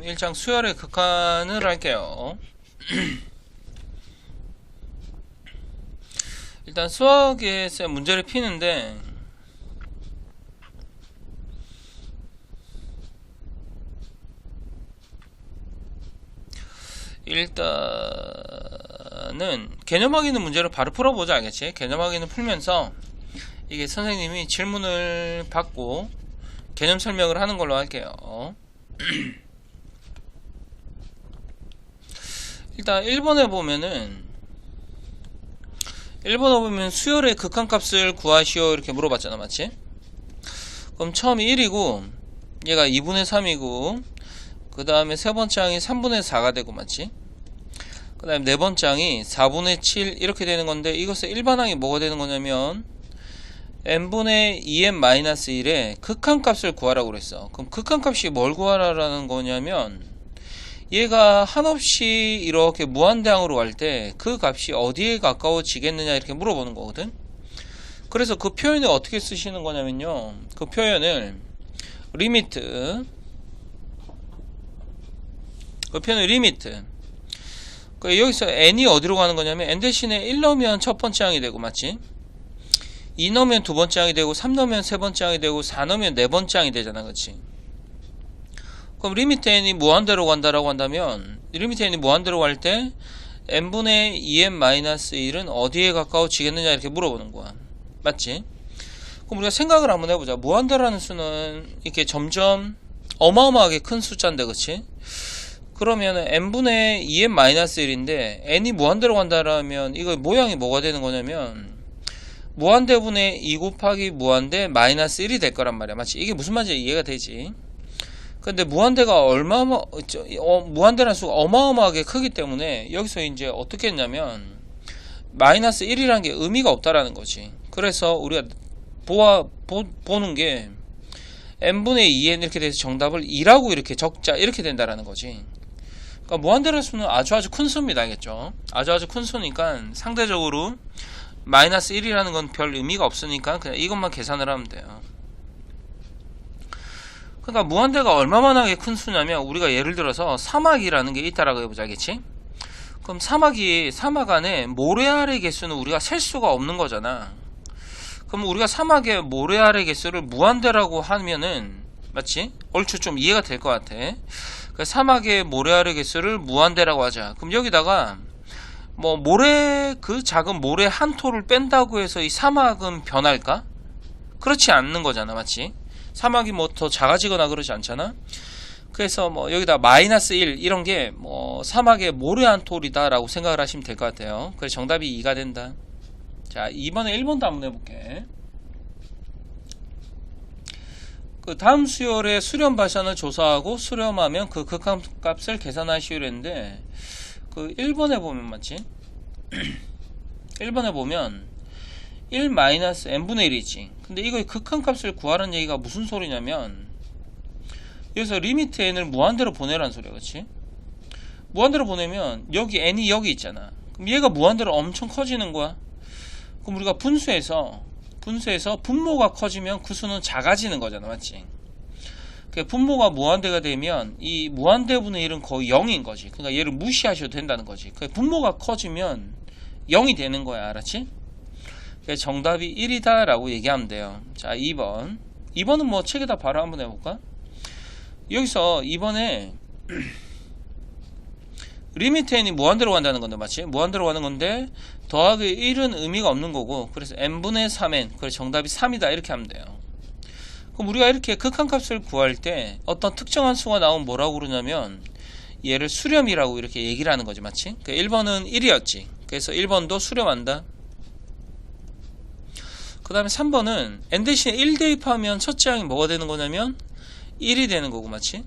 1장 수열의 극한을 할게요. 일단 수학에서 문제를 피는데 일단은 개념학 있는 문제를 바로 풀어보자. 알겠지? 개념학 있는 풀면서 이게 선생님이 질문을 받고 개념 설명을 하는 걸로 할게요. 일단 1번에 보면 수열의 극한값을 구하시오 이렇게 물어봤잖아. 맞지? 그럼 처음이 1이고 얘가 2분의 3이고 그 다음에 세 번째 항이 3분의 4가 되고, 맞지? 그 다음에 네 번째 항이 4분의 7 이렇게 되는 건데, 이것의 일반항이 뭐가 되는 거냐면 n분의 2n-1의 극한값을 구하라고 그랬어. 그럼 극한값이 뭘 구하라는 거냐면 얘가 한없이 이렇게 무한대항으로 갈 때 그 값이 어디에 가까워지겠느냐 이렇게 물어보는 거거든. 그래서 그 표현을 어떻게 쓰시는 거냐면요, 그 표현을 리미트, 여기서 n이 어디로 가는 거냐면 n 대신에 1 넣으면 첫 번째 항이 되고, 맞지? 2 넣으면 두 번째 항이 되고, 3 넣으면 세 번째 항이 되고, 4 넣으면 네 번째 항이 되잖아. 그치? 그럼 리미트 n이 무한대로 간다라고 한다면, 리미트 n이 무한대로 갈 때 n분의 2n-1은 어디에 가까워지겠느냐 이렇게 물어보는 거야. 맞지? 그럼 우리가 생각을 한번 해보자. 무한대라는 수는 이렇게 점점 어마어마하게 큰 숫자인데, 그치? 그러면 n분의 2n-1인데 n이 무한대로 간다라면 이거 모양이 뭐가 되는 거냐면 무한대분의 2 곱하기 무한대 마이너스 1이 될 거란 말이야. 맞지? 이게 무슨 말인지 이해가 되지? 근데 무한대가 무한대라는 수가 어마어마하게 크기 때문에 여기서 이제 어떻게 했냐면 마이너스 1이라는 게 의미가 없다라는 거지. 그래서 우리가 보는 게 n분의 2n 이렇게 돼서 정답을 2라고 이렇게 적자 이렇게 된다라는 거지. 그러니까 무한대라는 수는 아주 큰 수입니다. 알겠죠? 아주 큰 수니까 상대적으로 마이너스 1이라는 건 별 의미가 없으니까 그냥 이것만 계산을 하면 돼요. 그러니까 무한대가 얼마만하게 큰 수냐면 우리가 예를 들어서 사막이라는 게 있다라고 해보자. 알겠지? 그럼 사막 안에 모래알의 개수는 우리가 셀 수가 없는 거잖아. 그럼 우리가 사막의 모래알의 개수를 무한대라고 하면은, 맞지? 얼추 좀 이해가 될 것 같아. 그러니까 사막의 모래알의 개수를 무한대라고 하자. 그럼 여기다가 뭐 그 작은 모래 한 톨을 뺀다고 해서 이 사막은 변할까? 그렇지 않는 거잖아. 맞지? 사막이 뭐 더 작아지거나 그러지 않잖아. 그래서 뭐 여기다 마이너스 1 이런 게 뭐 사막의 모래 한 톨이다 라고 생각을 하시면 될 것 같아요. 그래서 정답이 2가 된다. 자, 이번에 1번도 한번 해볼게. 그 다음 수열의 수렴 발산을 조사하고 수렴하면 그 극한값을 계산하시오 했는데, 그 1번에 보면, 맞지? 1번에 보면 1-n분의 1이지. 근데 이거 극한값을 구하라는 얘기가 무슨 소리냐면 여기서 리미트 n을 무한대로 보내라는 소리야. 그치? 무한대로 보내면 여기 n이 여기 있잖아. 그럼 얘가 무한대로 엄청 커지는 거야. 그럼 우리가 분수에서 분모가 커지면 그 수는 작아지는 거잖아. 맞지? 분모가 무한대가 되면 이 무한대분의 1은 거의 0인 거지. 그러니까 얘를 무시하셔도 된다는 거지. 분모가 커지면 0이 되는 거야. 알았지? 그래서 정답이 1이다 라고 얘기하면 돼요. 자, 2번은 뭐 책에다 바로 한번 해볼까? 여기서 2번에 리미트 n이 무한대로 간다는 건데, 맞지? 무한대로 가는 건데 더하기 1은 의미가 없는 거고, 그래서 n분의 3n, 그래서 정답이 3이다 이렇게 하면 돼요. 그럼 우리가 이렇게 극한값을 구할 때 어떤 특정한 수가 나오면 뭐라고 그러냐면 얘를 수렴이라고 이렇게 얘기를 하는 거지. 맞지? 1번은 1이었지. 그래서 1번도 수렴한다. 그 다음에 3번은 n 대신에 1 대입하면 첫째 항이 뭐가 되는 거냐면 1이 되는 거고, 맞지?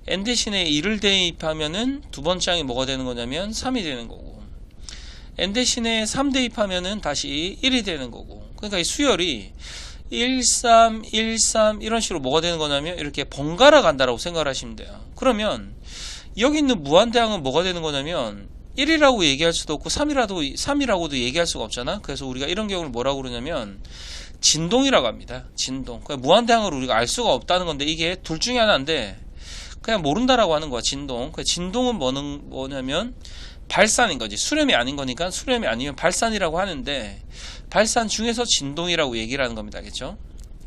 n 대신에 1을 대입하면은 두 번째 항이 뭐가 되는 거냐면 3이 되는 거고, n 대신에 3 대입하면은 다시 1이 되는 거고. 그러니까 이 수열이 1, 3, 1, 3 이런 식으로 뭐가 되는 거냐면 이렇게 번갈아 간다라고 생각을 하시면 돼요. 그러면 여기 있는 무한대항은 뭐가 되는 거냐면 1이라고 얘기할 수도 없고 3이라고도 얘기할 수가 없잖아. 그래서 우리가 이런 경우를 뭐라고 그러냐면 진동이라고 합니다. 진동. 그러니까 무한대항을 우리가 알 수가 없다는 건데 이게 둘 중에 하나인데 그냥 모른다라고 하는 거야. 진동. 그 진동은 뭐냐면 발산인 거지. 수렴이 아닌 거니까 수렴이 아니면 발산이라고 하는데 발산 중에서 진동이라고 얘기를 하는 겁니다. 알겠죠?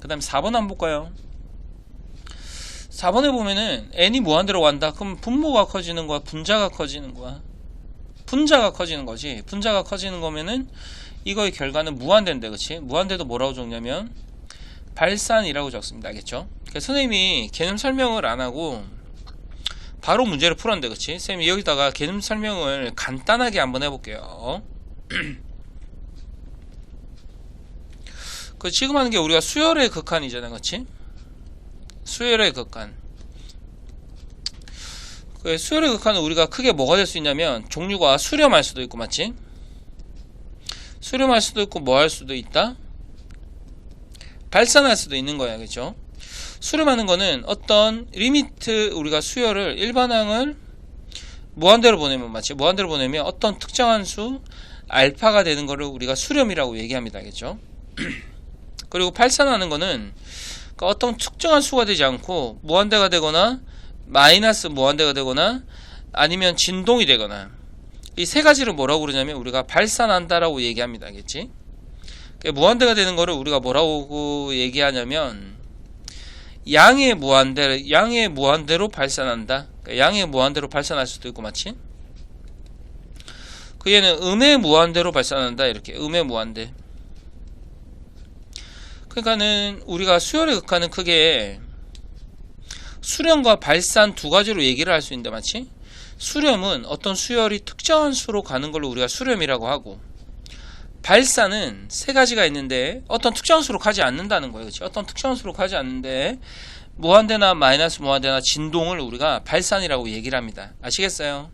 그 다음에 4번 한번 볼까요? 4번에 보면은 n이 무한대로 간다. 그럼 분모가 커지는 거야? 분자가 커지는 거야? 분자가 커지는 거지. 분자가 커지는 거면은 이거의 결과는 무한대인데, 그치? 무한대도 뭐라고 적냐면 발산이라고 적습니다. 알겠죠? 그래서 선생님이 개념 설명을 안 하고 바로 문제를 풀었는데, 그치? 선생님이 여기다가 개념 설명을 간단하게 한번 해볼게요. 그 지금 하는 게 우리가 수열의 극한이잖아, 그치? 수열의 극한. 그 수열의 극한은 우리가 크게 뭐가 될 수 있냐면 종류가 수렴할 수도 있고, 맞지? 수렴할 수도 있고 뭐 할 수도 있다? 발산할 수도 있는 거야, 그죠? 수렴하는 거는 어떤 리미트, 우리가 수열을 일반항을 무한대로 보내면, 맞지? 무한대로 보내면 어떤 특정한 수 알파가 되는 거를 우리가 수렴이라고 얘기합니다, 알겠죠? 그리고 발산하는 거는 그러니까 어떤 특정한 수가 되지 않고 무한대가 되거나 마이너스 무한대가 되거나 아니면 진동이 되거나 이 세 가지를 뭐라고 그러냐면 우리가 발산한다라고 얘기합니다. 알겠지? 그러니까 무한대가 되는 거를 우리가 뭐라고 얘기하냐면 양의 무한대로 발산한다. 그러니까 양의 무한대로 발산할 수도 있고, 맞지? 그 얘는 음의 무한대로 발산한다. 이렇게 음의 무한대. 그러니까는 우리가 수열의 극한은 크게 수렴과 발산 두 가지로 얘기를 할 수 있는데, 맞지? 수렴은 어떤 수열이 특정한 수로 가는 걸로 우리가 수렴이라고 하고, 발산은 세 가지가 있는데 어떤 특정한 수로 가지 않는다는 거예요. 그렇지? 어떤 특정한 수로 가지 않는데 무한대나 마이너스 무한대나 진동을 우리가 발산이라고 얘기를 합니다. 아시겠어요?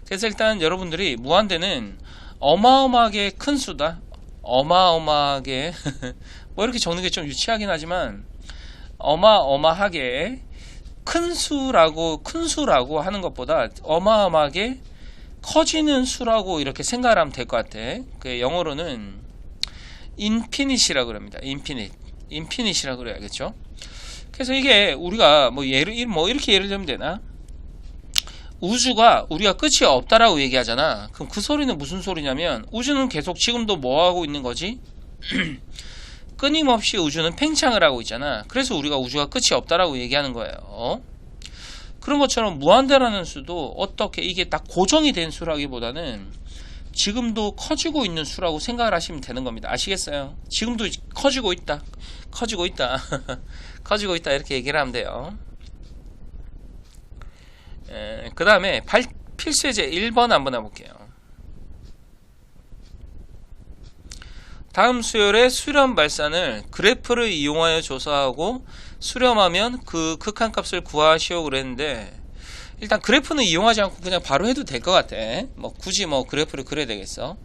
그래서 일단 여러분들이 무한대는 어마어마하게 큰 수다. 어마어마하게 뭐 이렇게 적는 게 좀 유치하긴 하지만 어마어마하게 큰 수라고 하는 것보다 어마어마하게 커지는 수라고 이렇게 생각을 하면 될 것 같아. 그 영어로는 인피닛이라고 그럽니다. 인피닛이라고 그래야겠죠. 그래서 이게 우리가 뭐 이렇게 예를 들면 되나? 우주가 우리가 끝이 없다라고 얘기하잖아. 그럼 그 소리는 무슨 소리냐면 우주는 계속 지금도 뭐 하고 있는 거지? 끊임없이 우주는 팽창을 하고 있잖아. 그래서 우리가 우주가 끝이 없다라고 얘기하는 거예요. 그런 것처럼 무한대라는 수도 어떻게 이게 딱 고정이 된 수라기보다는 지금도 커지고 있는 수라고 생각을 하시면 되는 겁니다. 아시겠어요? 지금도 커지고 있다 커지고 있다 이렇게 얘기를 하면 돼요. 그 다음에 필수예제 1번 한번 해볼게요. 다음 수열의 수렴 발산을 그래프를 이용하여 조사하고 수렴하면 그 극한값을 구하시오 그랬는데, 일단 그래프는 이용하지 않고 그냥 바로 해도 될 것 같아. 뭐 굳이 뭐 그래프를 그려야 되겠어.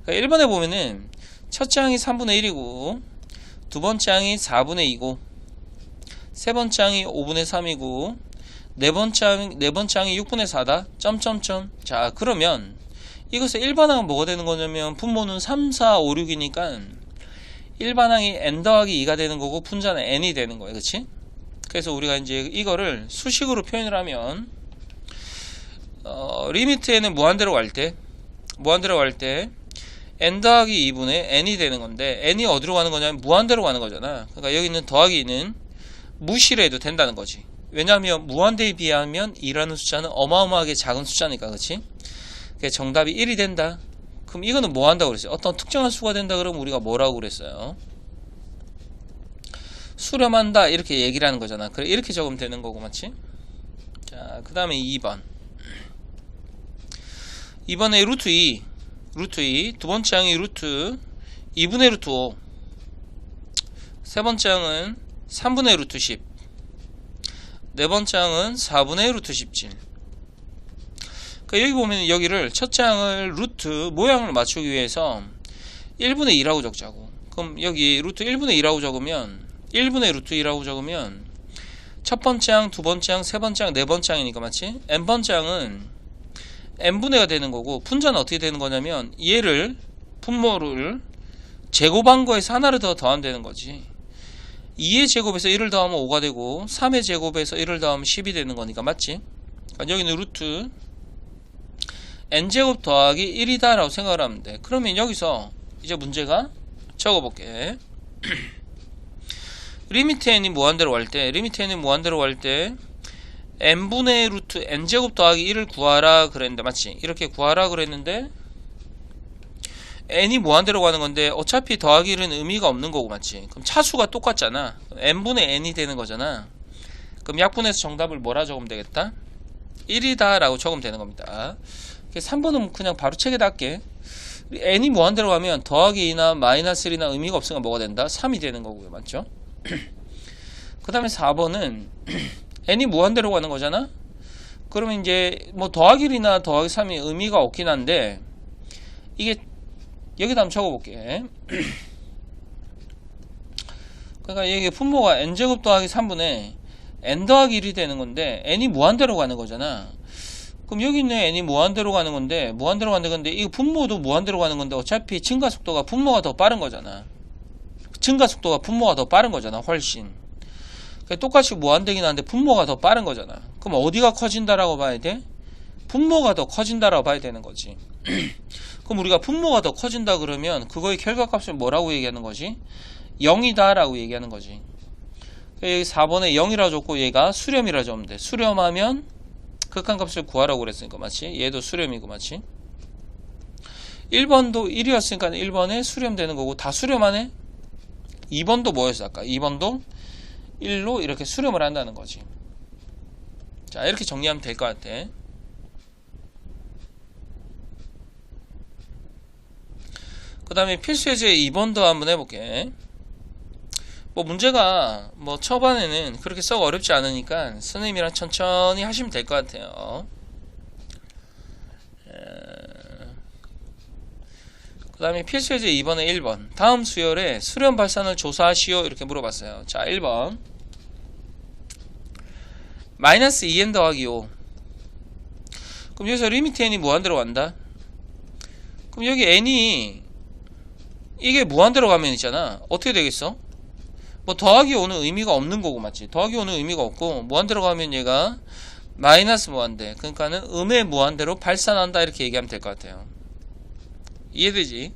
그러니까 1번에 보면은 첫째 항이 3분의 1이고 두 번째 항이 4분의 2고 세 번째 항이 5분의 3이고 네 번째 항이 6분의 4다. 점점점. 자, 그러면 이것의 일반항은 뭐가 되는 거냐면 분모는 3, 4, 5, 6이니까 일반항이 n 더하기 2가 되는 거고 분자는 n이 되는 거예요. 그치? 그래서 우리가 이제 이거를 수식으로 표현을 하면 리미트에는 무한대로 갈 때 n 더하기 2분의 n이 되는 건데 n이 어디로 가는 거냐면 무한대로 가는 거잖아. 그러니까 여기 있는 더하기 2는 무시를 해도 된다는 거지. 왜냐하면 무한대에 비하면 2라는 숫자는 어마어마하게 작은 숫자니까. 그치? 그래서 정답이 1이 된다. 그럼 이거는 뭐 한다고 그랬어요? 어떤 특정한 수가 된다 그러면 우리가 뭐라고 그랬어요? 수렴한다 이렇게 얘기를 하는 거잖아. 그래, 이렇게 적으면 되는 거고, 맞지? 자, 그 다음에 2번 2번에 루트 2 두 번째 항이 루트 2분의 루트 5 세 번째 항은 3분의 루트 10 네 번째 항은 4분의 루트 17. 그러니까 여기 보면 여기를 첫째 항을 루트 모양을 맞추기 위해서 1분의 2라고 적자고. 그럼 여기 루트 1분의 2라고 적으면 1분의 루트 2라고 적으면 첫 번째 항, 두 번째 항, 세 번째 항, 네 번째 항이니까, 맞지? n번째 항은 n분의가 되는 거고 분자는 어떻게 되는 거냐면 얘를 분모를 제곱한 거에서 하나를 더 더하면 되는 거지. 2의 제곱에서 1을 더하면 5가 되고 3의 제곱에서 1을 더하면 10이 되는 거니까 맞지? 그러니까 여기는 루트 n제곱 더하기 1이다 라고 생각을 하면 돼. 그러면 여기서 이제 문제가 적어볼게. 리미트 n이 무한대로 갈 때 n분의 루트 n제곱 더하기 1을 구하라 그랬는데 맞지? 이렇게 구하라 그랬는데 n이 무한대로 가는 건데 어차피 더하기 1은 의미가 없는 거고 맞지? 그럼 차수가 똑같잖아. n분의 n이 되는 거잖아. 그럼 약분해서 정답을 뭐라 적으면 되겠다? 1이다 라고 적으면 되는 겁니다. 3번은 그냥 바로 책에다 할게. n이 무한대로 가면 더하기 2나 마이너스 1이나 의미가 없으니까 뭐가 된다? 3이 되는 거고요. 맞죠? 그 다음에 4번은 n이 무한대로 가는 거잖아? 그러면 이제 뭐 더하기 1이나 더하기 3이 의미가 없긴 한데 이게 여기다 한번 적어볼게. 그러니까 이게 분모가 n제곱 더하기 3분의 n 더하기 1이 되는 건데 n이 무한대로 가는 거잖아. 그럼 여기 있는 n이 무한대로 가는 건데 이 분모도 무한대로 가는 건데 어차피 증가 속도가 분모가 더 빠른 거잖아. 증가 속도가 분모가 더 빠른 거잖아. 훨씬. 그러니까 똑같이 무한대긴 한데 분모가 더 빠른 거잖아. 그럼 어디가 커진다라고 봐야 돼? 분모가 더 커진다라고 봐야 되는 거지. 그럼 우리가 분모가 더 커진다 그러면 그거의 결과값을 뭐라고 얘기하는 거지? 0이다 라고 얘기하는 거지. 여기 4번에 0이라 줬고 얘가 수렴이라 적으면 돼. 수렴하면 극한값을 구하라고 그랬으니까 맞지? 얘도 수렴이고 맞지? 1번도 1이었으니까 1번에 수렴되는 거고 다 수렴하네? 2번도 뭐였어 아까? 2번도 1로 이렇게 수렴을 한다는 거지. 자 이렇게 정리하면 될 것 같아. 그 다음에 필수예제 2번도 한번 해볼게. 뭐 문제가 뭐 초반에는 그렇게 썩 어렵지 않으니까 선생님이랑 천천히 하시면 될 것 같아요. 그 다음에 필수예제 2번에 1번 다음 수열에 수렴 발산을 조사하시오 이렇게 물어봤어요. 자 1번 마이너스 2n 더하기 5. 그럼 여기서 리미트 n이 무한대로 간다. 그럼 여기 n이 이게 무한대로 가면 있잖아. 어떻게 되겠어? 뭐 더하기 5는 의미가 없는 거고 맞지? 더하기 5는 의미가 없고 무한대로 가면 얘가 마이너스 무한대. 그러니까는 음의 무한대로 발산한다 이렇게 얘기하면 될 것 같아요. 이해되지?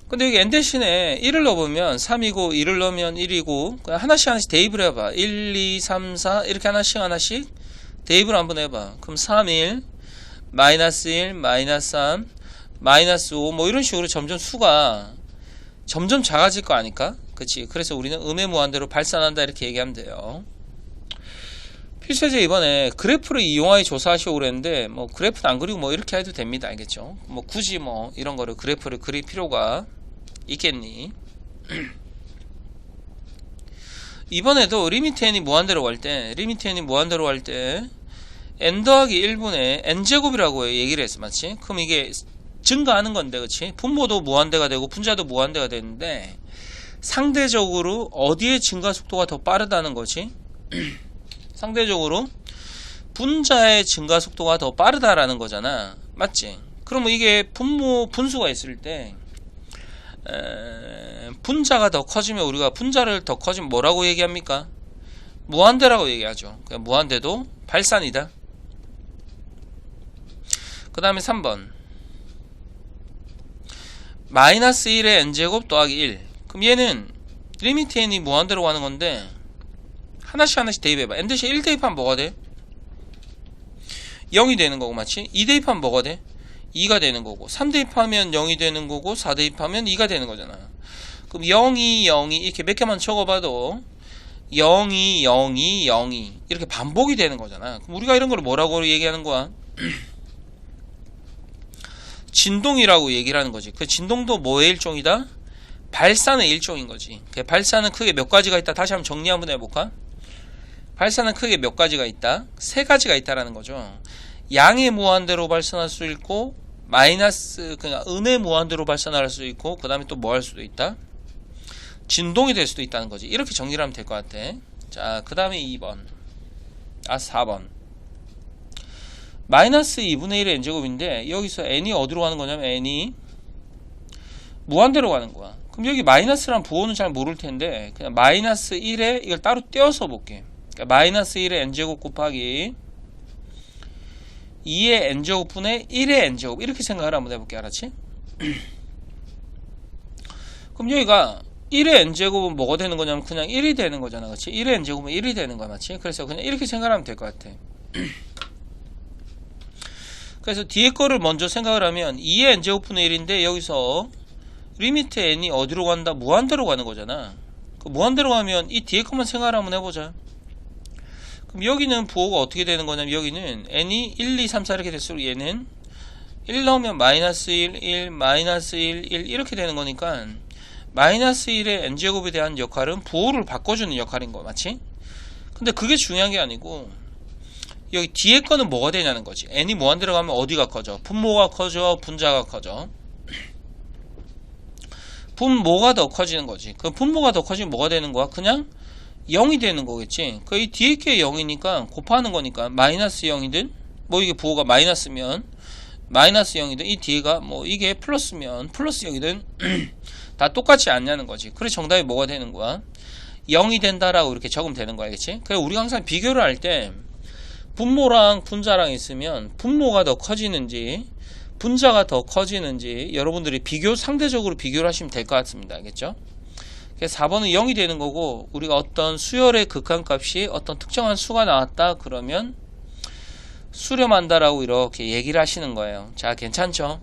근데 여기 n 대신에 1을 넣어보면 3이고 2를 넣으면 1이고 그냥 하나씩 대입을 해봐. 1, 2, 3, 4 이렇게 하나씩 대입을 한번 해봐. 그럼 3, 1, 마이너스 1, 마이너스 3, 마이너스 5 뭐 이런 식으로 점점 수가 점점 작아질 거 아닐까? 그치? 그래서 우리는 음의 무한대로 발산한다 이렇게 얘기하면 돼요. 필수예제 이번에 그래프를 이용하여 조사하시오 그랬는데 뭐 그래프는 안 그리고 뭐 이렇게 해도 됩니다. 알겠죠? 뭐 굳이 뭐 이런 거를 그래프를 그릴 필요가 있겠니? 이번에도 리미트 n이 무한대로 갈 때 n 더하기 1분의 n제곱이라고 얘기를 했어. 맞지? 그럼 이게 증가하는 건데 그치? 분모도 무한대가 되고 분자도 무한대가 되는데 상대적으로 어디의 증가 속도가 더 빠르다는 거지? 상대적으로 분자의 증가 속도가 더 빠르다라는 거잖아. 맞지? 그러면 이게 분수가 있을 때 분자가 더 커지면 우리가 분자를 더 커지면 뭐라고 얘기합니까? 무한대라고 얘기하죠. 그냥 무한대도 발산이다. 그 다음에 3번 마이너스 1의 n제곱 더하기 1. 그럼 얘는 리미트 n이 무한대로 가는 건데 하나씩 대입해봐. n 대신 1 대입하면 뭐가 돼? 0이 되는 거고 맞지? 2 대입하면 뭐가 돼? 2가 되는 거고 3 대입하면 0이 되는 거고 4 대입하면 2가 되는 거잖아. 그럼 0, 2, 0, 2 이렇게 몇 개만 적어봐도 0, 2, 0, 2, 0, 2 이렇게 반복이 되는 거잖아. 그럼 우리가 이런 걸 뭐라고 얘기하는 거야? 진동이라고 얘기를 하는 거지. 그 진동도 뭐의 일종이다? 발산의 일종인 거지. 그 발산은 크게 몇 가지가 있다. 다시 한번 정리 한번 해볼까? 발산은 크게 몇 가지가 있다? 세 가지가 있다라는 거죠. 양의 무한대로 발산할 수 있고 마이너스 그냥 음의 무한대로 발산할 수 있고 그 다음에 또 뭐 할 수도 있다? 진동이 될 수도 있다는 거지. 이렇게 정리를 하면 될 것 같아. 자, 그 다음에 4번 마이너스 2분의 1의 n제곱인데 여기서 n이 어디로 가는 거냐면 n이 무한대로 가는 거야. 그럼 여기 마이너스란 부호는 잘 모를 텐데 그냥 마이너스 1에 이걸 따로 떼어서 볼게. 그러니까 마이너스 1의 n제곱 곱하기 2의 n제곱분의 1의 n제곱 이렇게 생각을 한번 해볼게. 알았지? 그럼 여기가 1의 n제곱은 뭐가 되는 거냐면 그냥 1이 되는 거잖아. 그렇지? 1의 n제곱은 1이 되는 거야. 맞지? 그래서 그냥 이렇게 생각하면 될 것 같아. 그래서 뒤에 거를 먼저 생각을 하면 2의 n제곱분의 1인데 여기서 리미트 n이 어디로 간다? 무한대로 가는 거잖아. 그 무한대로 가면 이 뒤에 것만 생각을 한번 해보자. 그럼 여기는 부호가 어떻게 되는 거냐면 여기는 n이 1, 2, 3, 4 이렇게 될수록 얘는 1 넣으면 마이너스 1, 1, 마이너스 1, 1 이렇게 되는 거니까 마이너스 1의 n제곱에 대한 역할은 부호를 바꿔주는 역할인 거 맞지? 근데 그게 중요한 게 아니고 여기 뒤에 거는 뭐가 되냐는 거지. n이 무한대로 가면 어디가 커져? 분모가 커져? 분자가 커져? 분모가 더 커지는 거지. 그 분모가 더 커지면 뭐가 되는 거야? 그냥 0이 되는 거겠지. 그 이 뒤에 게 0이니까 곱하는 거니까 마이너스 0이든 뭐 이게 부호가 마이너스면 마이너스 0이든 이 뒤에가 뭐 이게 플러스면 플러스 0이든 다 똑같지 않냐는 거지. 그래서 정답이 뭐가 되는 거야? 0이 된다라고 이렇게 적으면 되는 거야. 그치? 그래서 우리가 항상 비교를 할 때 분모랑 분자랑 있으면 분모가 더 커지는지 분자가 더 커지는지 여러분들이 상대적으로 비교를 하시면 될 것 같습니다. 알겠죠? 그래서 4번은 0이 되는 거고 우리가 어떤 수열의 극한값이 어떤 특정한 수가 나왔다 그러면 수렴한다라고 이렇게 얘기를 하시는 거예요. 자, 괜찮죠?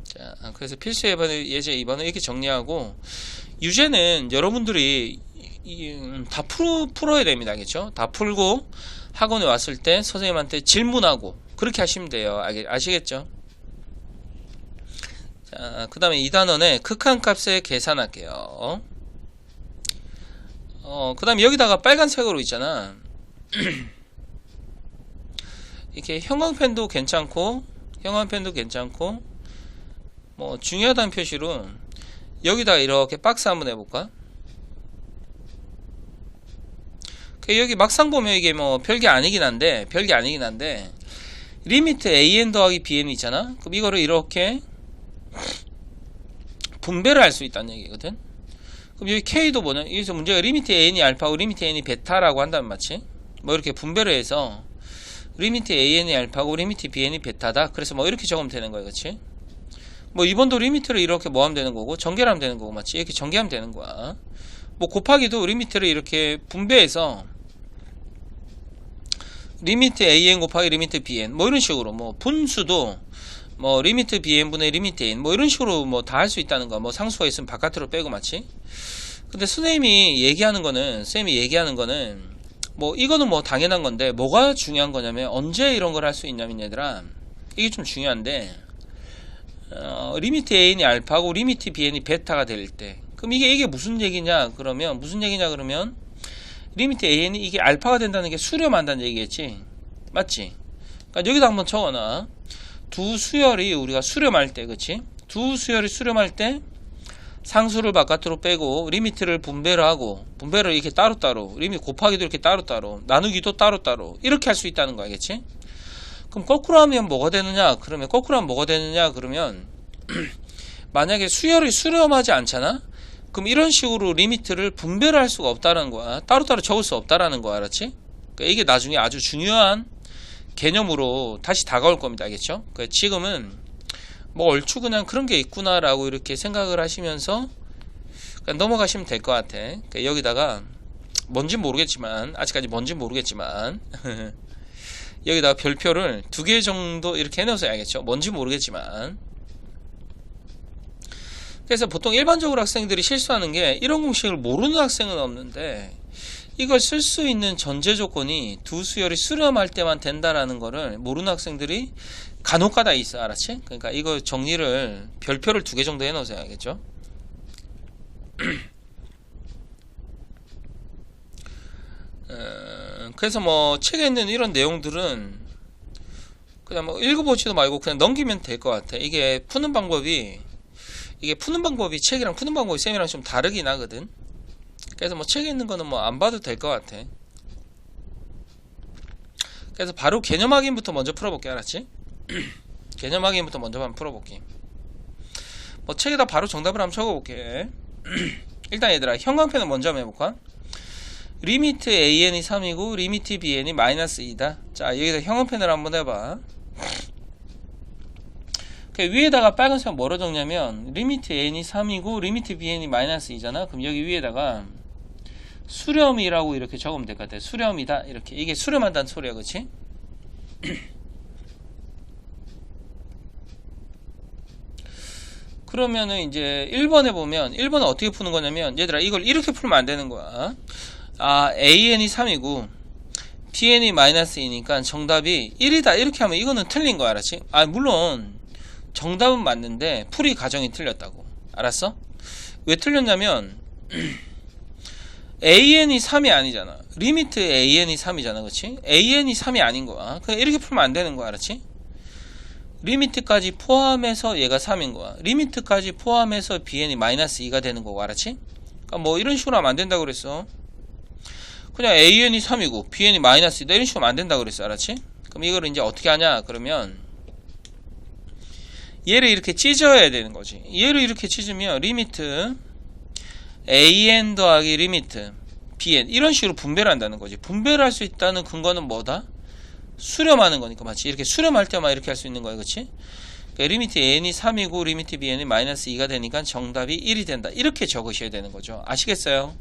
자, 그래서 필수 예제 2번은 이렇게 정리하고 유제는 여러분들이 다 풀어야 됩니다. 알겠죠? 다 풀고 학원에 왔을 때 선생님한테 질문하고 그렇게 하시면 돼요. 아시겠죠? 자, 그 다음에 2단원에 극한값에 계산할게요. 그 다음에 여기다가 빨간색으로 있잖아. 이렇게 형광펜도 괜찮고 뭐 중요하다는 표시로 여기다 이렇게 박스 한번 해볼까? 여기 막상 보면 이게 뭐 별게 아니긴 한데 리미트 an 더하기 bn 있잖아. 그럼 이거를 이렇게 분배를 할 수 있다는 얘기거든. 그럼 여기 k도 뭐냐? 여기서 문제가 리미트 an이 알파고 리미트 an이 베타라고 한다면 맞지? 뭐 이렇게 분배를 해서 리미트 an이 알파고 리미트 bn이 베타다. 그래서 뭐 이렇게 적으면 되는 거야. 그렇지? 뭐 이번도 리미트를 이렇게 뭐 하면 되는 거고 전개를 하면 되는 거고 맞지? 이렇게 전개하면 되는 거야. 뭐 곱하기도 리미트를 이렇게 분배해서 리미트 an 곱하기 리미트 bn 뭐 이런 식으로 뭐 분수도 뭐 리미트 bn분의 리미트 n 뭐 이런 식으로 뭐 다 할 수 있다는 거. 뭐 상수가 있으면 바깥으로 빼고 맞지? 근데 선생님이 얘기하는 거는 뭐 이거는 뭐 당연한 건데 뭐가 중요한 거냐면 언제 이런 걸 할 수 있냐면 얘들아 이게 좀 중요한데 리미트 an이 알파고 리미트 bn이 베타가 될 때 그럼 이게 무슨 얘기냐 그러면 리미트 an이 이게 알파가 된다는 게 수렴한다는 얘기겠지. 맞지? 그러니까 여기다 한번 적어놔. 두 수열이 우리가 수렴할 때, 그치? 두 수열이 수렴할 때 상수를 바깥으로 빼고 리미트를 분배를 하고 분배를 이렇게 따로따로 리미트 곱하기도 이렇게 따로따로 나누기도 따로따로 이렇게 할 수 있다는 거 알겠지? 그럼 거꾸로 하면 뭐가 되느냐? 그러면 만약에 수열이 수렴하지 않잖아? 그럼 이런 식으로 리미트를 분배를 할 수가 없다는 거야. 따로따로 적을 수 없다라는 거야. 알았지? 그러니까 이게 나중에 아주 중요한 개념으로 다시 다가올 겁니다. 알겠죠? 그러니까 지금은 뭐 얼추 그냥 그런 게 있구나라고 이렇게 생각을 하시면서 그냥 넘어가시면 될 것 같아. 그러니까 여기다가 아직까지 뭔지 모르겠지만 여기다가 별표를 2개 정도 이렇게 해놓으세요. 알겠죠? 뭔지 모르겠지만 그래서 보통 일반적으로 학생들이 실수하는 게 이런 공식을 모르는 학생은 없는데 이걸 쓸 수 있는 전제 조건이 두 수열이 수렴할 때만 된다라는 거를 모르는 학생들이 간혹가다 있어. 알았지? 그러니까 이거 정리를 별표를 2개 정도 해놓으세요. 알겠죠? 그래서 뭐 책에 있는 이런 내용들은 그냥 뭐 읽어보지도 말고 그냥 넘기면 될 것 같아. 이게 푸는 방법이 책이랑 푸는 방법이 쌤이랑 좀 다르긴 하거든. 그래서 뭐 책에 있는 거는 뭐 안 봐도 될 것 같아. 그래서 바로 개념 확인부터 먼저 풀어볼게. 알았지? 개념 확인부터 먼저 한번 풀어볼게. 뭐 책에다 바로 정답을 한번 적어볼게. 일단 얘들아 형광펜을 먼저 한번 해볼까? 리미트 an이 3이고 리미트 bn이 마이너스 2다. 자 여기다 형광펜을 한번 해봐. 위에다가 빨간색 뭐로 적냐면 리미트 n이 3이고 리미트 bn이 마이너스 2잖아. 그럼 여기 위에다가 수렴이라고 이렇게 적으면 될 것 같아. 수렴이다 이렇게. 이게 수렴한다는 소리야, 그치? 그러면은 이제 1번에 보면 1번은 어떻게 푸는 거냐면 얘들아 이걸 이렇게 풀면 안 되는 거야. an이 3이고 bn이 마이너스 2니까 정답이 1이다 이렇게 하면 이거는 틀린 거야, 알았지? 물론 정답은 맞는데 풀이 과정이 틀렸다고. 알았어? 왜 틀렸냐면 an이 3이 아니잖아. 리미트 an이 3이잖아, 그치? an이 3이 아닌 거야. 그냥 이렇게 풀면 안 되는 거야, 알았지? 리미트까지 포함해서 얘가 3인 거야. 리미트까지 포함해서 bn이 마이너스 2가 되는 거고, 알았지? 그러니까 뭐 이런 식으로 하면 안 된다고 그랬어. 그냥 an이 3이고 bn이 마이너스 2다 이런 식으로 하면 안 된다고 그랬어, 알았지? 그럼 이걸 이제 어떻게 하냐 그러면 얘를 이렇게 찢어야 되는 거지. 얘를 이렇게 찢으면 리미트 an 더하기 리미트 bn 이런 식으로 분배를 한다는 거지. 분배를 할 수 있다는 근거는 뭐다? 수렴하는 거니까, 맞지? 이렇게 수렴할 때만 이렇게 할 수 있는 거야, 그치? 그러니까 리미트 n이 3이고 리미트 bn이 마이너스 2가 되니까 정답이 1이 된다. 이렇게 적으셔야 되는 거죠. 아시겠어요?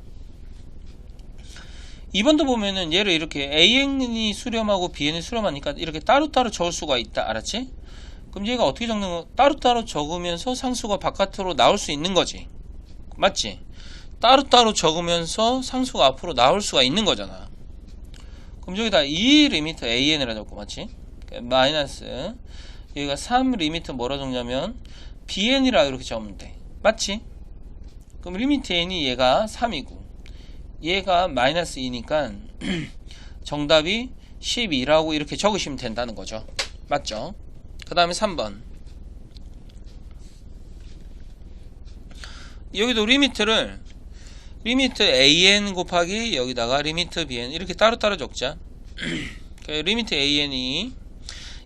2번도 보면은 얘를 이렇게 an이 수렴하고 bn이 수렴하니까 이렇게 따로따로 적을 수가 있다. 알았지? 그럼 얘가 어떻게 적는 거? 따로따로 적으면서 상수가 바깥으로 나올 수 있는 거지. 맞지? 따로따로 적으면서 상수가 앞으로 나올 수가 있는 거잖아. 그럼 여기다 2 리미트 an이라 적고, 맞지? 마이너스 여기가 3 리미트 뭐라 적냐면 bn이라 이렇게 적으면 돼. 맞지? 그럼 리미트 n이 얘가 3이고 얘가 마이너스 2니까 정답이 12라고 이렇게 적으시면 된다는 거죠. 맞죠? 그 다음에 3번 여기도 리미트를 리미트 an 곱하기 여기다가 리미트 bn 이렇게 따로따로 적자. 리미트 an이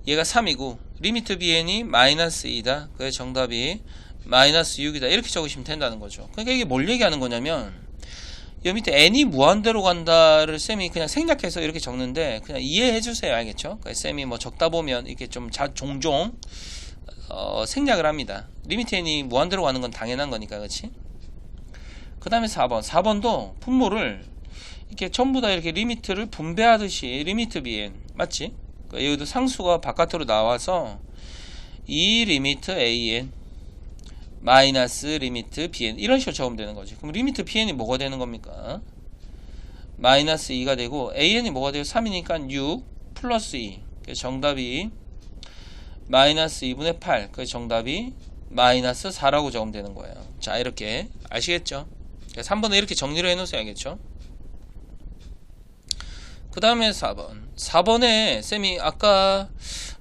얘가 3이고 리미트 bn이 마이너스 2다. 그래서 정답이 마이너스 6이다 이렇게 적으시면 된다는 거죠. 그러니까 이게 뭘 얘기하는 거냐면 여기 밑에 n이 무한대로 간다를 쌤이 그냥 생략해서 이렇게 적는데 그냥 이해해 주세요. 알겠죠? 그러니까 쌤이 뭐 적다 보면 이렇게 좀 종종 생략을 합니다. 리미트 n이 무한대로 가는 건 당연한 거니까, 그렇지? 그 다음에 4번도 분모를 이렇게 전부 다 이렇게 리미트를 분배하듯이 리미트 bn 맞지? 그러니까 여기도 상수가 바깥으로 나와서 2 리미트 an 마이너스 리미트 bn 이런 식으로 적으면 되는 거지. 그럼 리미트 bn이 뭐가 되는 겁니까? 마이너스 2가 되고 an이 뭐가 되고 3이니까 6 플러스 2 그래서 정답이 마이너스 2분의 8 그래서 정답이 마이너스 4라고 적으면 되는 거예요. 자 이렇게 아시겠죠? 3번은 이렇게 정리를 해놓으셔야겠죠? 그 다음에 4번에 쌤이 아까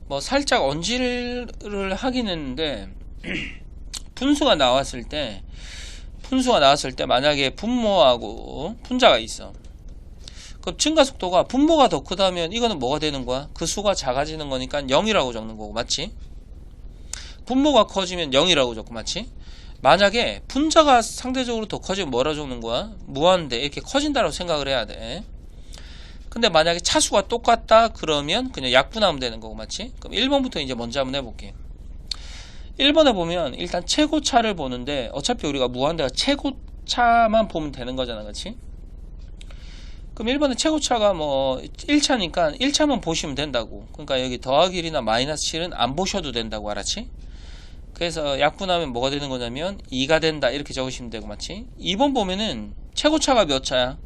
뭐 살짝 언질을 하긴 했는데 분수가 나왔을 때 만약에 분모하고 분자가 있어. 그럼 증가속도가 분모가 더 크다면 이거는 뭐가 되는 거야? 그 수가 작아지는 거니까 0이라고 적는 거고, 맞지? 분모가 커지면 0이라고 적고, 맞지? 만약에 분자가 상대적으로 더 커지면 뭐라 적는 거야? 무한대 이렇게 커진다고 생각을 해야 돼. 근데 만약에 차수가 똑같다 그러면 그냥 약분하면 되는 거고, 맞지? 그럼 1번부터 이제 먼저 한번 해볼게. 1번에 보면 일단 최고차를 보는데 어차피 우리가 무한대가 최고차만 보면 되는 거잖아, 그렇지? 그럼 1번에 최고차가 뭐 1차니까 1차만 보시면 된다고. 그러니까 여기 더하기 1이나 마이너스 7은 안 보셔도 된다고, 알았지? 그래서 약분하면 뭐가 되는 거냐면 2가 된다 이렇게 적으시면 되고, 맞지? 2번 보면은 최고차가 몇 차야?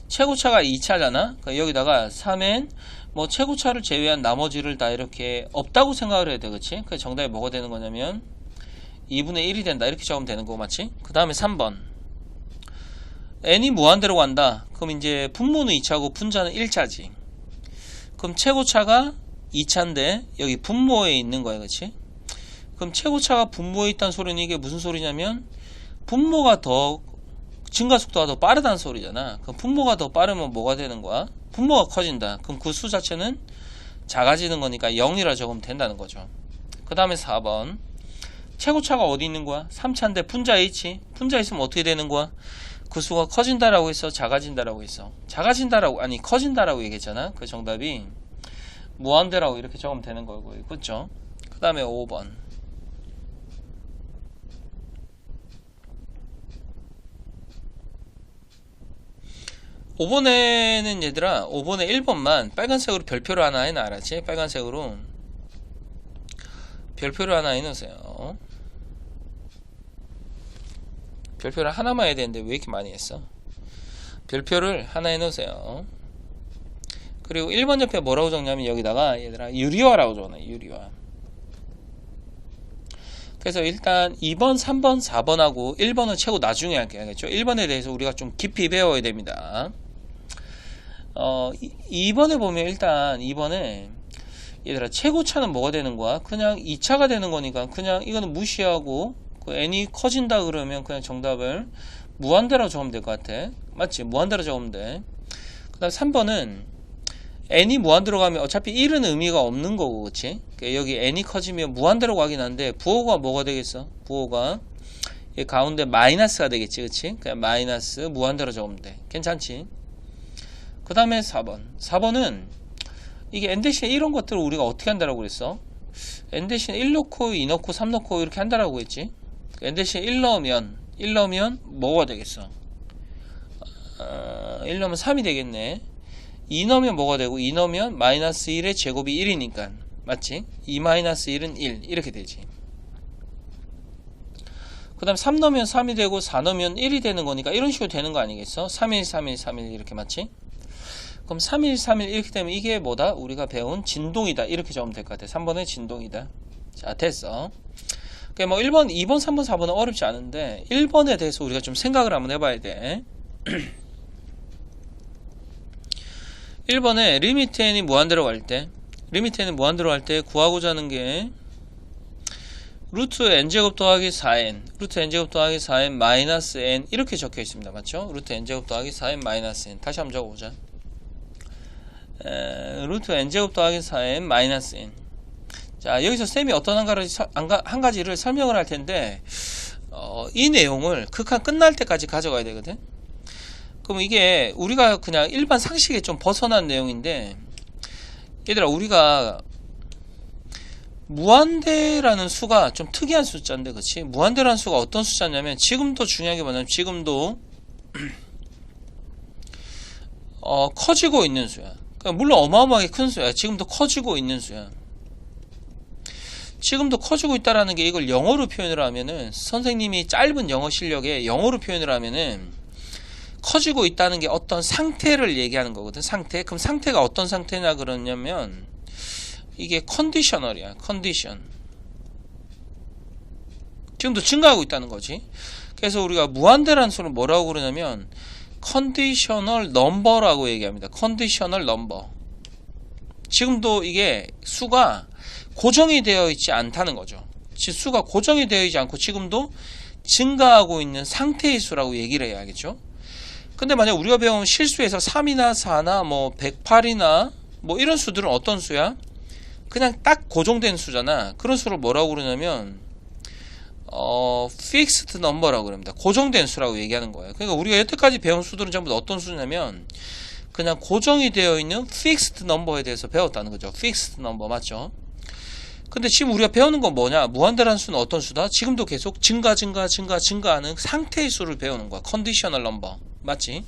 최고차가 2차잖아. 그러니까 여기다가 3엔 뭐 최고차를 제외한 나머지를 다 이렇게 없다고 생각을 해야 돼, 그치? 그래서 정답이 뭐가 되는 거냐면 2분의 1이 된다 이렇게 적으면 되는 거고, 맞지? 그 다음에 3번 n이 무한대로 간다. 그럼 이제 분모는 2차고 분자는 1차지. 그럼 최고차가 2차인데 여기 분모에 있는 거야, 그치? 그럼 최고차가 분모에 있다는 소리는 이게 무슨 소리냐면 분모가 더 증가속도가 더 빠르다는 소리잖아. 그럼 분모가 더 빠르면 뭐가 되는 거야? 분모가 커진다. 그럼 그 수 자체는 작아지는 거니까 0이라 적으면 된다는 거죠. 그 다음에 4번. 최고차가 어디 있는 거야? 3차인데 분자 H. 분자 있으면 어떻게 되는 거야? 그 수가 커진다라고 했어? 작아진다라고 했어? 작아진다라고, 아니, 커진다라고 얘기했잖아? 그 정답이 무한대라고 이렇게 적으면 되는 거고요. 그쵸? 그 다음에 5번. 5번에는 얘들아, 5번에 1번만 빨간색으로 별표를 하나 해놔. 알았지? 빨간색으로 별표를 하나 해놓으세요. 별표를 하나만 해야 되는데 왜 이렇게 많이 했어? 별표를 하나 해놓으세요. 그리고 1번 옆에 뭐라고 적냐면 여기다가 얘들아 유리화라고 적어놔. 유리화. 그래서 일단 2번, 3번, 4번하고 1번은 최고 나중에 할게요. 알겠죠? 1번에 대해서 우리가 좀 깊이 배워야 됩니다. 2번에 보면 일단 2번에 얘들아 최고차는 뭐가 되는 거야? 그냥 2차가 되는 거니까 그냥 이거는 무시하고 그 n이 커진다 그러면 그냥 정답을 무한대로 적으면 될 것 같아. 맞지? 무한대로 적으면 돼. 그 다음 3번은 n이 무한대로 가면 어차피 1은 의미가 없는 거고, 그치? 그러니까 여기 n이 커지면 무한대로 가긴 한데 부호가 뭐가 되겠어? 부호가 가운데 마이너스가 되겠지, 그치? 그냥 마이너스 무한대로 적으면 돼. 괜찮지? 그 다음에 4번. 4번은 이게 n 대신에 이런 것들을 우리가 어떻게 한다라고 그랬어? n 대신에 1 넣고 2 넣고 3 넣고 이렇게 한다라고 했지? n 대신에 1 넣으면 뭐가 되겠어? 1 넣으면 3이 되겠네. 2 넣으면 뭐가 되고 2 넣으면 마이너스 1의 제곱이 1이니까 맞지? 2 마이너스 1은 1 이렇게 되지. 그 다음 3 넣으면 3이 되고 4 넣으면 1이 되는 거니까 이런 식으로 되는 거 아니겠어? 3일 3일 3일 이렇게 맞지? 그럼 3일 3일 이렇게 되면 이게 뭐다? 우리가 배운 진동이다 이렇게 적으면 될 것 같아. 3번의 진동이다. 자 됐어. 그러니까 뭐 1번, 2번, 3번, 4번은 어렵지 않은데 1번에 대해서 우리가 좀 생각을 한번 해봐야 돼. 1번에 리미트 n이 무한대로 갈 때 구하고자 하는 게 루트 n제곱 더하기 4n 루트 n제곱 더하기 4n 마이너스 n 이렇게 적혀 있습니다. 맞죠? 루트 n제곱 더하기 4n 마이너스 n 다시 한번 적어보자. 루트 n제곱 더하기 4n 마이너스 n. 자 여기서 쌤이 어떤 한 가지를 설명을 할 텐데 이 내용을 극한 끝날 때까지 가져가야 되거든. 그럼 이게 우리가 그냥 일반 상식에 좀 벗어난 내용인데 얘들아 우리가 무한대라는 수가 좀 특이한 숫자인데 그치? 무한대라는 수가 어떤 숫자냐면 지금도 중요한 게 뭐냐면 지금도 커지고 있는 수야. 그러니까 물론 어마어마하게 큰 수야. 지금도 커지고 있는 수야. 지금도 커지고 있다라는 게 이걸 영어로 표현을 하면은 선생님이 짧은 영어 실력에 영어로 표현을 하면은 커지고 있다는 게 어떤 상태를 얘기하는 거거든. 상태. 그럼 상태가 어떤 상태냐 그러냐면 이게 컨디셔널이야. 컨디션. 지금도 증가하고 있다는 거지. 그래서 우리가 무한대라는 수를 뭐라고 그러냐면 컨디셔널 넘버라고 얘기합니다. 컨디셔널 넘버. 지금도 이게 수가 고정이 되어 있지 않다는 거죠. 수가 고정이 되어 있지 않고 지금도 증가하고 있는 상태의 수라고 얘기를 해야겠죠. 근데 만약 우리가 배운 실수에서 3이나 4나 뭐 108이나 뭐 이런 수들은 어떤 수야? 그냥 딱 고정된 수잖아. 그런 수를 뭐라고 그러냐면 fixed number라고 그럽니다. 고정된 수라고 얘기하는 거예요. 그러니까 우리가 여태까지 배운 수들은 전부 다 어떤 수냐면 그냥 고정이 되어 있는 fixed number에 대해서 배웠다는 거죠. fixed number 맞죠? 근데 지금 우리가 배우는 건 뭐냐? 무한대라는 수는 어떤 수다? 지금도 계속 증가하는 상태의 수를 배우는 거야. conditional number. 맞지?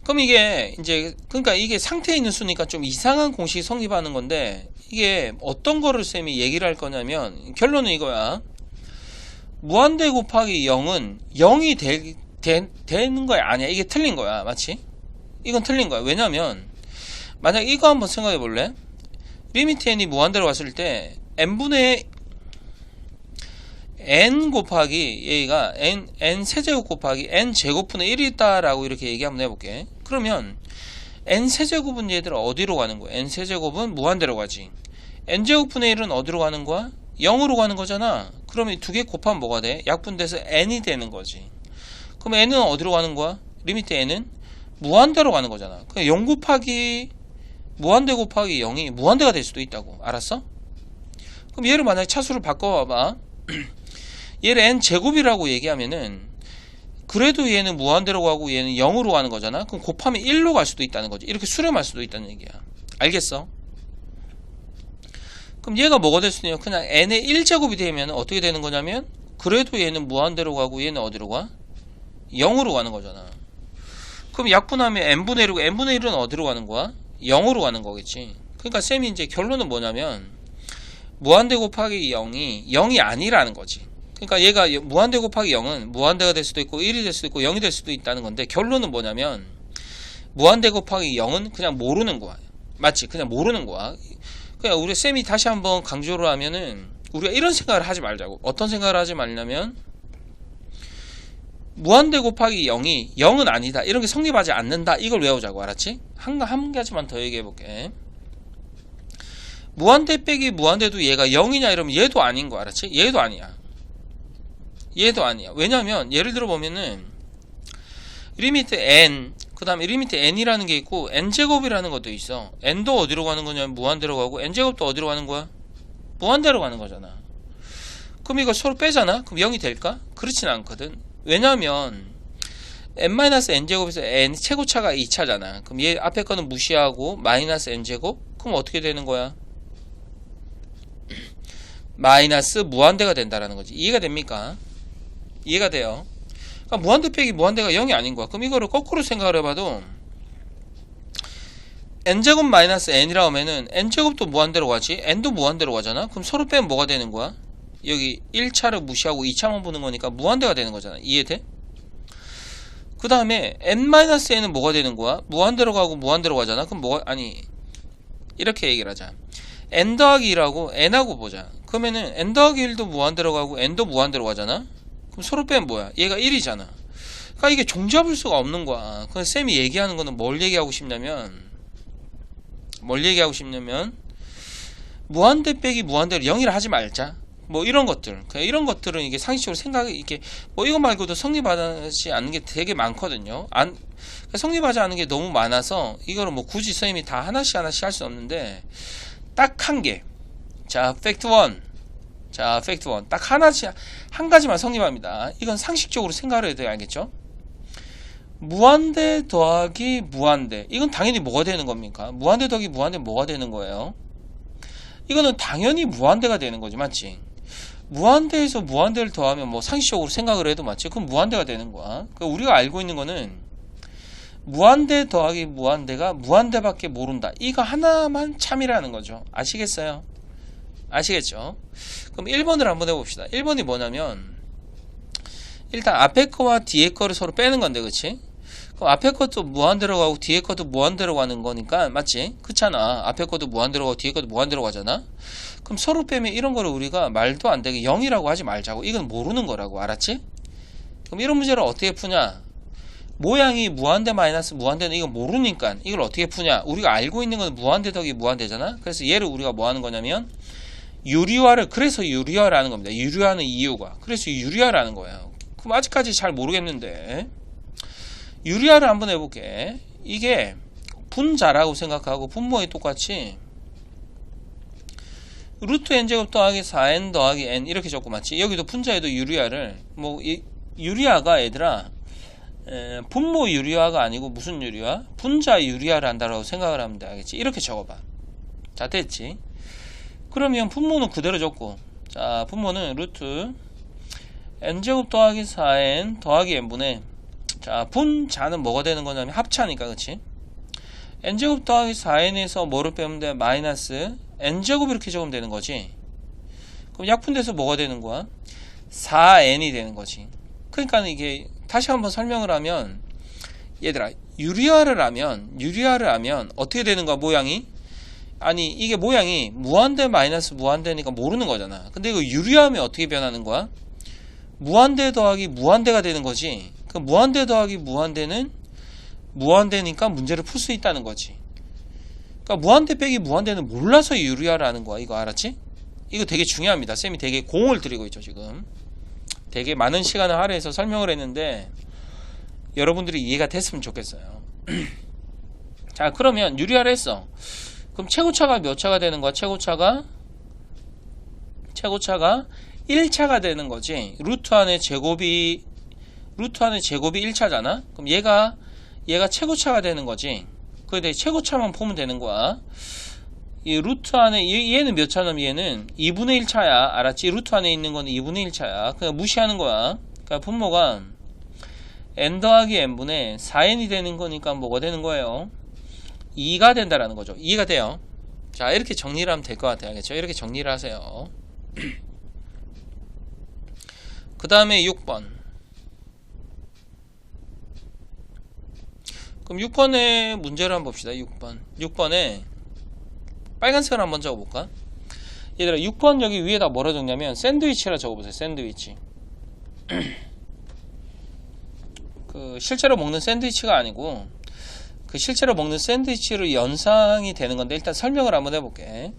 그럼 이게 이제 그러니까 이게 상태에 있는 수니까 좀 이상한 공식이 성립하는 건데 이게 어떤 거를 쌤이 얘기를 할 거냐면 결론은 이거야. 무한대 곱하기 0은 0이 되는 거야 아니야. 이게 틀린 거야. 맞지? 이건 틀린 거야. 왜냐면 만약 이거 한번 생각해 볼래? 리미트 n이 무한대로 갔을 때 n분의 n 곱하기 얘가 n 세제곱 곱하기 n 제곱분의 1이 있다라고 이렇게 얘기 한번 해볼게. 그러면 n 세제곱은 얘들 어디로 가는 거야? n 세제곱은 무한대로 가지. n 제곱분의 1은 어디로 가는 거야? 0으로 가는 거잖아. 그러면 두 개 곱하면 뭐가 돼? 약분돼서 n이 되는 거지. 그럼 n은 어디로 가는 거야? 리미트 n은 무한대로 가는 거잖아. 그럼 0 곱하기 무한대 곱하기 0이 무한대가 될 수도 있다고. 알았어? 그럼 얘를 만약에 차수를 바꿔봐봐. 얘를 n제곱이라고 얘기하면은 그래도 얘는 무한대로 가고 얘는 0으로 가는 거잖아. 그럼 곱하면 1로 갈 수도 있다는 거지. 이렇게 수렴할 수도 있다는 얘기야. 알겠어? 그럼 얘가 뭐가 될 수 있냐? 그냥 n의 1제곱이 되면 어떻게 되는 거냐면 그래도 얘는 무한대로 가고 얘는 어디로 가? 0으로 가는 거잖아. 그럼 약분하면 n분의 1이고 n분의 1은 어디로 가는 거야? 0으로 가는 거겠지. 그러니까 쌤이 이제 결론은 뭐냐면 무한대 곱하기 0이 0이 아니라는 거지. 그러니까 얘가 무한대 곱하기 0은 무한대가 될 수도 있고 1이 될 수도 있고 0이 될 수도 있다는 건데 결론은 뭐냐면 무한대 곱하기 0은 그냥 모르는 거야. 맞지? 그냥 모르는 거야. 그냥 우리 쌤이 다시 한번 강조를 하면은 우리가 이런 생각을 하지 말자고. 어떤 생각을 하지 말냐면 무한대 곱하기 0이 0은 아니다. 이런 게 성립하지 않는다. 이걸 외우자고. 알았지? 한 가지만 더 얘기해 볼게. 무한대 빼기 무한대도 얘가 0이냐 이러면 얘도 아닌 거 알았지? 얘도 아니야. 얘도 아니야. 왜냐면 예를 들어 보면은 리미트 n 그 다음에 리미트 n이라는 게 있고 n제곱이라는 것도 있어. n도 어디로 가는 거냐면 무한대로 가고 n제곱도 어디로 가는 거야? 무한대로 가는 거잖아. 그럼 이거 서로 빼잖아? 그럼 0이 될까? 그렇진 않거든. 왜냐면 n-n제곱에서 n 최고차가 2차잖아. 그럼 얘 앞에 거는 무시하고 마이너스 n제곱? 그럼 어떻게 되는 거야? 마이너스 무한대가 된다라는 거지. 이해가 됩니까? 이해가 돼요. 그러니까 무한대 빼기 무한대가 0이 아닌 거야. 그럼 이거를 거꾸로 생각을 해봐도 n제곱 마이너스 n이라고 하면은 n제곱도 무한대로 가지 n도 무한대로 가잖아. 그럼 서로 빼면 뭐가 되는 거야? 여기 1차를 무시하고 2차만 보는 거니까 무한대가 되는 거잖아. 이해돼? 그 다음에 n-n은 뭐가 되는 거야? 무한대로 가고 무한대로 가잖아. 그럼 뭐가 아니 이렇게 얘기를 하자. n 더하기 1하고 n하고 보자. 그러면은 n 더하기 1도 무한대로 가고 n도 무한대로 가잖아. 그럼 서로 빼면 뭐야? 얘가 1이잖아. 그러니까 이게 종잡을 수가 없는 거야. 그래서 쌤이 얘기하는 거는 뭘 얘기하고 싶냐면 무한대 빼기 무한대로 0이라 하지 말자. 뭐 이런 것들. 이런 것들은 이게 상식적으로 생각이 이게 뭐 이거 말고도 성립하지 않는 게 되게 많거든요. 성립하지 않는 게 너무 많아서 이거를 뭐 굳이 쌤이 다 하나씩 할 수 없는데 딱 한 개. 자, 팩트 1. 자, 팩트 1. 딱 한 가지만 성립합니다. 이건 상식적으로 생각을 해도 알겠죠? 무한대 더하기 무한대. 이건 당연히 뭐가 되는 겁니까? 무한대 더하기 무한대 뭐가 되는 거예요? 이거는 당연히 무한대가 되는 거지. 맞지? 무한대에서 무한대를 더하면 뭐 상식적으로 생각을 해도 맞지? 그럼 무한대가 되는 거야. 그러니까 우리가 알고 있는 거는 무한대 더하기 무한대가 무한대밖에 모른다. 이거 하나만 참이라는 거죠. 아시겠어요? 아시겠죠? 그럼 1번을 한번 해봅시다. 1번이 뭐냐면 일단 앞에 거와 뒤에 거를 서로 빼는 건데 그치? 그럼 앞에 것도 무한대로 가고 뒤에 것도 무한대로 가는 거니까 맞지? 그렇잖아. 앞에 것도 무한대로 가고 뒤에 것도 무한대로 가잖아. 그럼 서로 빼면 이런 거를 우리가 말도 안 되게 0이라고 하지 말자고. 이건 모르는 거라고. 알았지? 그럼 이런 문제를 어떻게 푸냐? 모양이 무한대 마이너스 무한대는 이거 모르니까 이걸 어떻게 푸냐? 우리가 알고 있는 건 무한대 더하기 무한대잖아. 그래서 얘를 우리가 뭐 하는 거냐면 그래서 유리화를 하는 겁니다. 유리화하는 이유가. 그래서 유리화를 하는 거예요. 그럼 아직까지 잘 모르겠는데 유리화를 한번 해볼게. 이게 분자라고 생각하고 분모에 똑같이 루트 n제곱 더하기 4n 더하기 n 이렇게 적고 맞지? 여기도 분자에도 유리화를 뭐 유리화가 얘들아 분모 유리화가 아니고 무슨 유리화? 분자 유리화를 한다라고 생각을 하면 돼. 알겠지? 이렇게 적어봐. 자, 됐지? 그러면 분모는 그대로 적고 자, 분모는 루트 n제곱 더하기 4n 더하기 n분의 자, 분자는 뭐가 되는 거냐면 합차니까 그치? n제곱 더하기 4n에서 뭐를 빼면 돼? 마이너스 n제곱 이렇게 적으면 되는 거지. 그럼 약분돼서 뭐가 되는 거야? 4n이 되는 거지. 그러니까 이게 다시 한번 설명을 하면 얘들아 유리화를 하면 어떻게 되는 거야 모양이? 아니 이게 모양이 무한대 마이너스 무한대니까 모르는 거잖아. 근데 이거 유리화하면 어떻게 변하는 거야? 무한대 더하기 무한대가 되는 거지. 그 무한대 더하기 무한대는 무한대니까 문제를 풀 수 있다는 거지. 그러니까 무한대 빼기 무한대는 몰라서 유리화를 하는 거야. 이거 알았지? 이거 되게 중요합니다. 쌤이 되게 공을 들이고 있죠 지금. 되게 많은 시간을 할애해서 설명을 했는데 여러분들이 이해가 됐으면 좋겠어요. 자, 그러면 유리화를 했어. 그럼 최고차가 몇 차가 되는 거야? 최고차가 최고차가 1차가 되는 거지. 루트 안에 제곱이 1차잖아. 그럼 얘가 최고차가 되는 거지. 그런데 최고차만 보면 되는 거야. 이 루트 안에 얘는 몇 차냐면 얘는 2분의 1차야. 알았지? 루트 안에 있는 건 2분의 1차야. 그냥 무시하는 거야. 그러니까 분모가 n 더하기 n분의 4n이 되는 거니까 뭐가 되는 거예요? 2가 된다라는 거죠. 이해가 돼요? 자, 이렇게 정리를 하면 될 것 같아요. 알겠죠? 이렇게 정리를 하세요. 그 다음에 6번. 그럼 6번의 문제를 한번 봅시다. 6번에 빨간색을 한번 적어볼까? 얘들아, 6번 여기 위에다 뭐라 적냐면 샌드위치라 적어보세요. 샌드위치. 그 실제로 먹는 샌드위치가 아니고 그 실제로 먹는 샌드위치로 연상이 되는 건데 일단 설명을 한번 해볼게.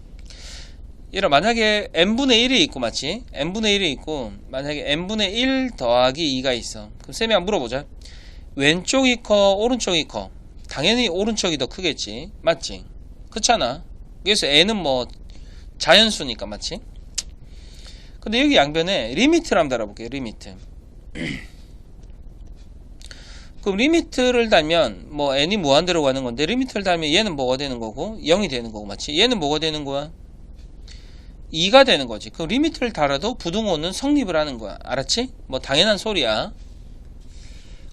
얘들아, 만약에 n분의 1이 있고 맞지? n분의 1이 있고 만약에 n분의 1 더하기 2가 있어. 그럼 쌤이 한번 물어보자. 왼쪽이 커 오른쪽이 커? 당연히 오른쪽이 더 크겠지. 맞지? 그렇잖아. 그래서 n은 뭐 자연수니까 맞지? 근데 여기 양변에 리미트를 한번 달아볼게요. 리미트. 그럼 리미트를 달면 뭐 n이 무한대로 가는 건데 리미트를 달면 얘는 뭐가 되는 거고 0이 되는 거고 맞지? 얘는 뭐가 되는 거야? 2가 되는 거지. 그럼 리미트를 달아도 부등호는 성립을 하는 거야. 알았지? 뭐 당연한 소리야.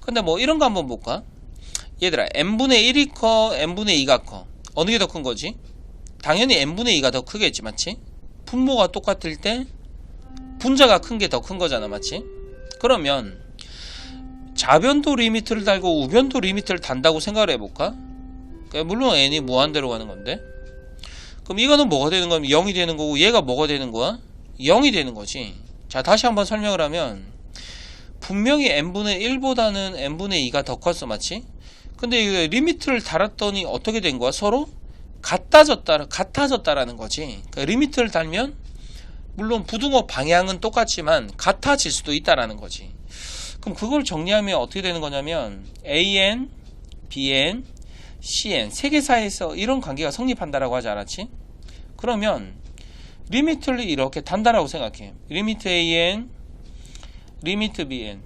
근데 뭐 이런 거 한번 볼까? 얘들아, n분의 1이 커 n분의 2가 커? 어느 게 더 큰 거지? 당연히 n분의 2가 더 크겠지. 맞지? 분모가 똑같을 때 분자가 큰 게 더 큰 거잖아. 맞지? 그러면 좌변도 리미트를 달고 우변도 리미트를 단다고 생각을 해볼까? 물론 n이 무한대로 가는 건데 그럼 이거는 뭐가 되는 거면 0이 되는 거고 얘가 뭐가 되는 거야? 0이 되는 거지. 자, 다시 한번 설명을 하면 분명히 n분의 1보다는 n분의 2가 더 컸어. 맞지? 근데 이거 리미트를 달았더니 어떻게 된 거야? 서로 같아졌다라는 거지. 그러니까 리미트를 달면 물론 부등호 방향은 똑같지만 같아질 수도 있다라는 거지. 그럼 그걸 정리하면 어떻게 되는 거냐면 AN, BN, CN 세 개 사이에서 이런 관계가 성립한다라고 하지 않았지? 그러면 리미트를 이렇게 단다라고 생각해. 리미트 AN, 리미트 BN,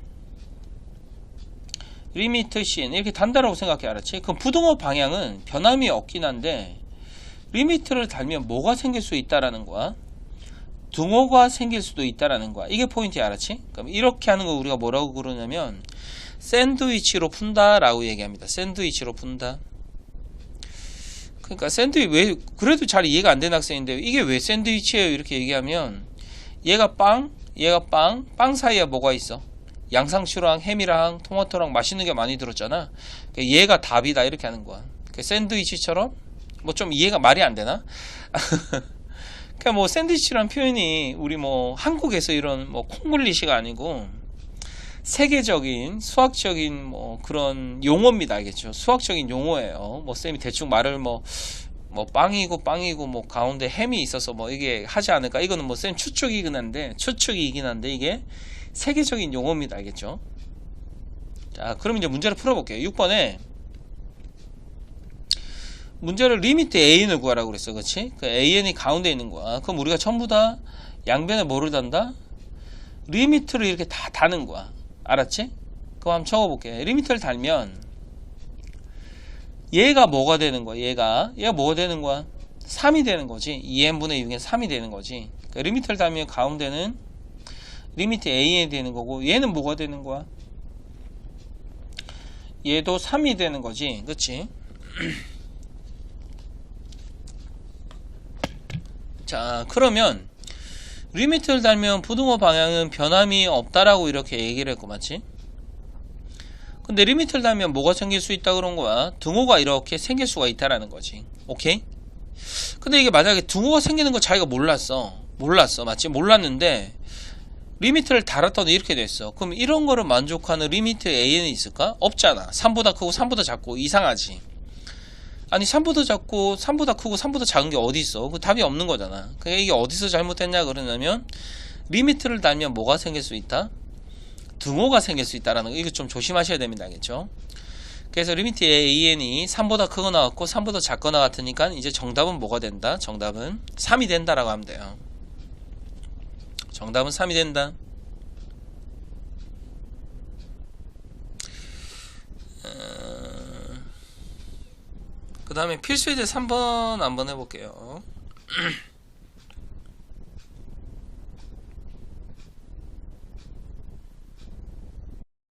리미트 CN 이렇게 단다라고 생각해. 알았지? 그럼 부등호 방향은 변함이 없긴 한데 리미트를 달면 뭐가 생길 수 있다라는 거야? 등호가 생길 수도 있다라는 거야. 이게 포인트야. 알았지? 그럼 이렇게 하는 거 우리가 뭐라고 그러냐면 샌드위치로 푼다라고 얘기합니다. 샌드위치로 푼다. 그러니까 왜 그래도 잘 이해가 안 되는 학생인데 이게 왜 샌드위치예요? 이렇게 얘기하면 얘가 빵 사이에 뭐가 있어? 양상추랑 햄이랑 토마토랑 맛있는 게 많이 들었잖아. 그러니까 얘가 답이다 이렇게 하는 거야. 그러니까 샌드위치처럼 뭐 좀 이해가 말이 안 되나? 그러니까 뭐 샌드위치란 표현이 우리 뭐 한국에서 이런 뭐 콩글리시가 아니고 세계적인 수학적인 뭐 그런 용어입니다. 알겠죠? 수학적인 용어예요. 뭐 쌤이 대충 말을 뭐 빵이고 뭐 가운데 햄이 있어서 뭐 이게 하지 않을까? 이거는 뭐 쌤 추측이긴 한데 이게 세계적인 용어입니다. 알겠죠? 자, 그럼 이제 문제를 풀어볼게요. 6번에 문제를 리미트 AN을 구하라고 그랬어. 그렇지? 그 AN이 가운데 있는 거야. 그럼 우리가 전부 다 양변에 뭐를 단다? 리미트를 이렇게 다 다는 거야. 알았지? 그럼 한번 적어볼게. 리미트를 달면 얘가 뭐가 되는 거야? 얘가 뭐가 되는 거야? 3이 되는 거지. 2n분의 6에 3이 되는 거지. 그러니까 리미트를 달면 가운데는 리미트 AN이 되는 거고 얘는 뭐가 되는 거야? 얘도 3이 되는 거지. 그치? 자, 그러면 리미트를 달면 부등호 방향은 변함이 없다라고 이렇게 얘기를 했고 맞지? 근데 리미트를 달면 뭐가 생길 수 있다 그런 거야? 등호가 이렇게 생길 수가 있다라는 거지. 오케이? 근데 이게 만약에 등호가 생기는 거 자기가 몰랐어 맞지? 몰랐는데 리미트를 달았더니 이렇게 됐어. 그럼 이런 거를 만족하는 리미트 AN이 있을까? 없잖아. 3보다 크고 3보다 작고 이상하지. 아니 3보다 작고 3보다 크고 3보다 작은 게 어디 있어? 그 답이 없는 거잖아. 그러니까 이게 어디서 잘못됐냐 그러냐면 리미트를 달면 뭐가 생길 수 있다? 등호가 생길 수 있다라는 거. 이거 좀 조심하셔야 됩니다. 알겠죠? 그래서 리미트 AN이 3보다 크거나 같고 3보다 작거나 같으니까 이제 정답은 뭐가 된다? 정답은 3이 된다라고 하면 돼요. 정답은 3이 된다. 그 다음에 필수예제 3번 한번 해볼게요.